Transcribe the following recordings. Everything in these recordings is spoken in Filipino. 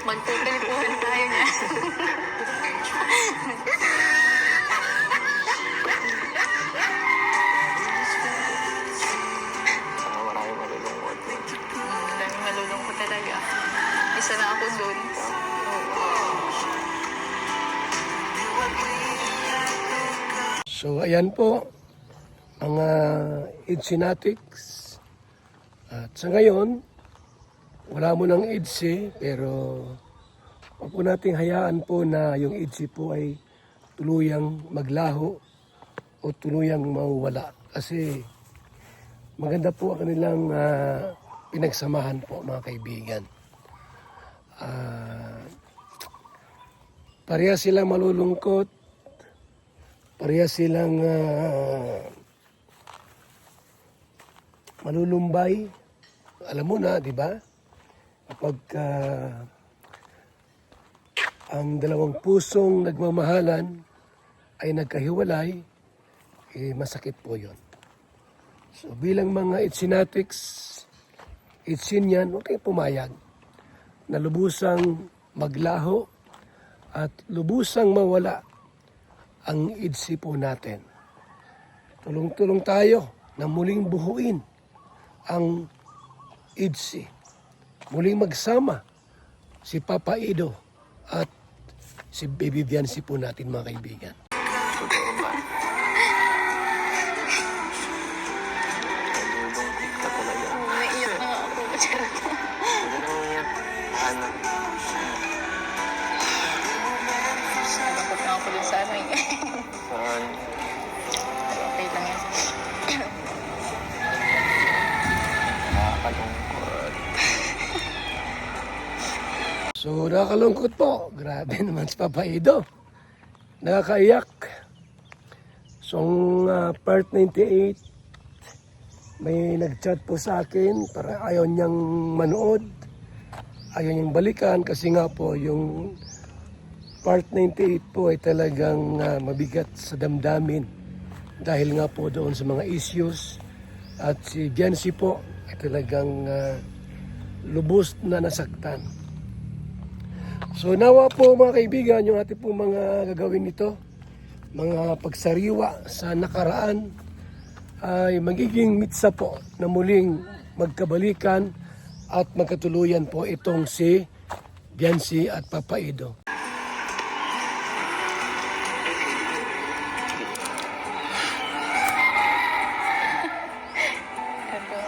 Magpupilipuhan tayo niya. Maraming malulungkot. Daming malulungkot talaga. Isa na ako dun. So ayan po, mga Idsinatics. At sa ngayon, wala mo ng Idsi, pero huwag po nating hayaan po na yung Idsi po ay tuluyang maglaho o tuluyang mawala. Kasi maganda po ang kanilang pinagsamahan po, mga kaibigan. Pareha silang malulungkot, pareha silang malulumbay. Alam mo na, di ba? Kapag ang dalawang pusong nagmamahalan ay nagkahiwalay, masakit po yun. So bilang mga Idsinatics, Idsin yan, huwag kayong pumayag na lubusang maglaho at lubusang mawala ang Idsi po natin. Tulong-tulong tayo na muling buhuin ang Idsi. Muling magsama si Papa Ido at si Baby Viancy po natin, mga kaibigan. Totoo ba? Malulungkot ka talaga. Naiiyak na ako. Charot. Hindi na umiyak. Ano? Nagakot na ako dun sa ano eh. Saan? Pero okay lang yan. Nakakalungkot. So nakakalungkot po. Grabe naman si Papa Ido. Nakakaiyak. So ang part 98, may nag-chat po sa akin para ayaw niyang manood. Ayaw niyang balikan kasi nga po yung part 98 po ay talagang mabigat sa damdamin. Dahil nga po doon sa mga issues. At si Viancy po ay talagang lubos na nasaktan. So nawa po, mga kaibigan, yung ating po mga gagawin nito, mga pagsariwa sa nakaraan, ay magiging mitsa po na muling magkabalikan at magkatuluyan po itong si Viancy at Papa Ido. Ito.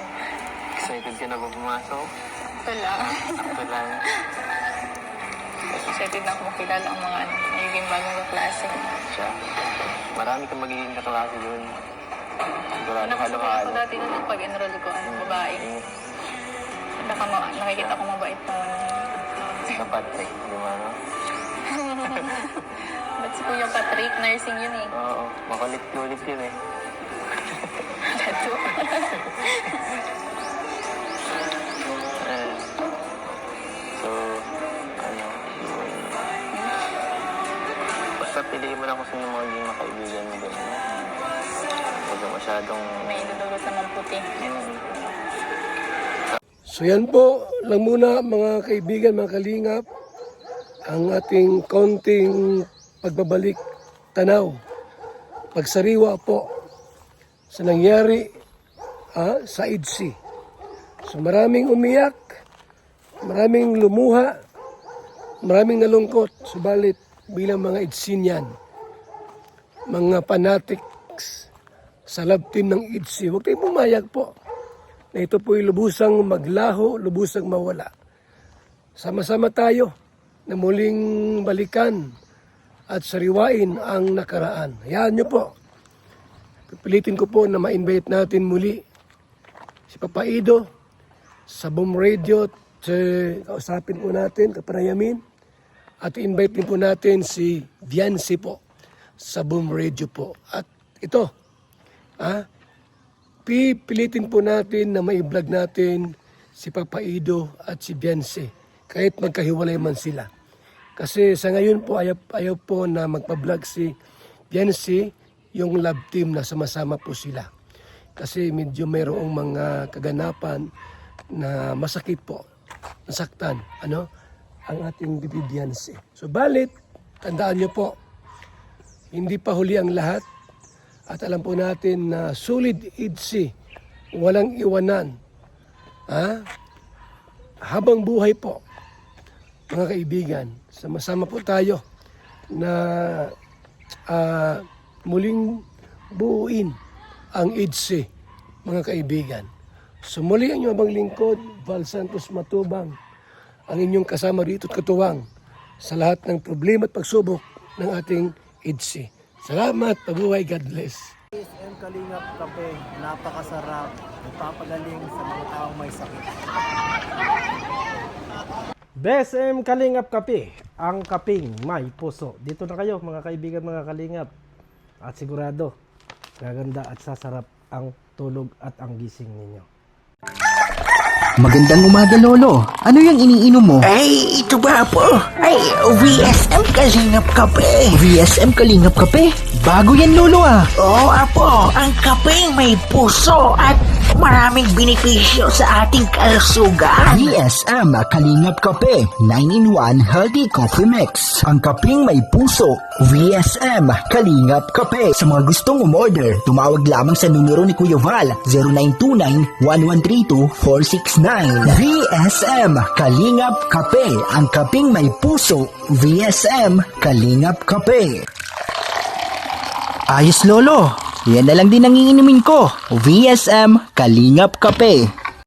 Excited ka na ba pumasok? Ito lang. Ako lang. Excited na ako makilala ang mga magiging bagong kaklase. Siya. Marami kang magiging kaklase doon. Sigurado Nakasabay ako halo-halo. dati nung pag-enroll ko, babae. Nakikita ko mabait naman. Sa Patrick, di ba no? Ba't si Kuya Patrick, nursing yun eh. Oo, makulit-kulit yun eh. Dato. So, ano, basta piliin mo lang kung sino magiging makaibigan mo doon. Huwag ka masyadong... May idudulot naman puti. So yan po lang muna, mga kaibigan, mga kalingap, ang ating konting pagbabalik tanaw, pagsariwa po sa nangyari sa Idsi. So maraming umiyak, maraming lumuha, maraming nalungkot, subalit bilang mga Idsinyan, mga fanatics sa love team ng Idsi, huwag kayong pumayag po na ito po'y lubusang maglaho, lubusang mawala. Sama-sama tayo na muling balikan at sariwain ang nakaraan. Hayaan nyo po. Pipilitin ko po na ma-invite natin muli si Papa Ido sa Boom Radio at kausapin po natin, kapanayamin. At invite din po natin si Viancy po sa Boom Radio po. At ito, pipilitin po natin na mai-vlog natin si Papa Ido at si Viancy kahit magkahiwalay man sila. Kasi sa ngayon po ayaw po na magpa-vlog si Viancy yung love team na sama-sama po sila. Kasi medyo mayroong mga kaganapan na masakit po nasaktan, ang ating bibibiyanse. So balit, tandaan nyo po, hindi pa huli ang lahat at alam po natin na sulit idsi, walang iwanan. Habang buhay po, mga kaibigan, sama-sama po tayo na muling buuin ang IDSI, mga kaibigan. Sumuli ang inyong abang lingkod, Val Santos Matubang, ang inyong kasama rito at katuwang sa lahat ng problema at pagsubok ng ating IDSI. Salamat, pabuhay, God bless. BSM Kalingap Kape, napakasarap, nagpapagaling sa mga taong may sakit. BSM Kalingap Kape, ang kaping may puso. Dito na kayo mga kaibigan, mga kalingap. At sigurado, gaganda at sasarap ang tulog at ang gising ninyo. Magandang umaga, Lolo. Ano yung iniinom mo? Ay, ito ba po? Ay, VSM Kalingap Kape. VSM Kalingap Kape? Bago yan, Lolo ah. Oo, apo. Ang kapeng may puso at maraming benepisyo sa ating kalusugan. VSM Kalingap Kape, 9-in-1 Healthy Coffee Mix. Ang kapeng may puso, VSM Kalingap Kape. Sa mga gustong umorder, tumawag lamang sa numero ni Kuya Val, 0929-1132-469. VSM Kalingap Kape, ang kapeng may puso, VSM Kalingap Kape. Ayos, Lolo. Yan na lang din ang iinumin ko. VSM Kalingap Kape.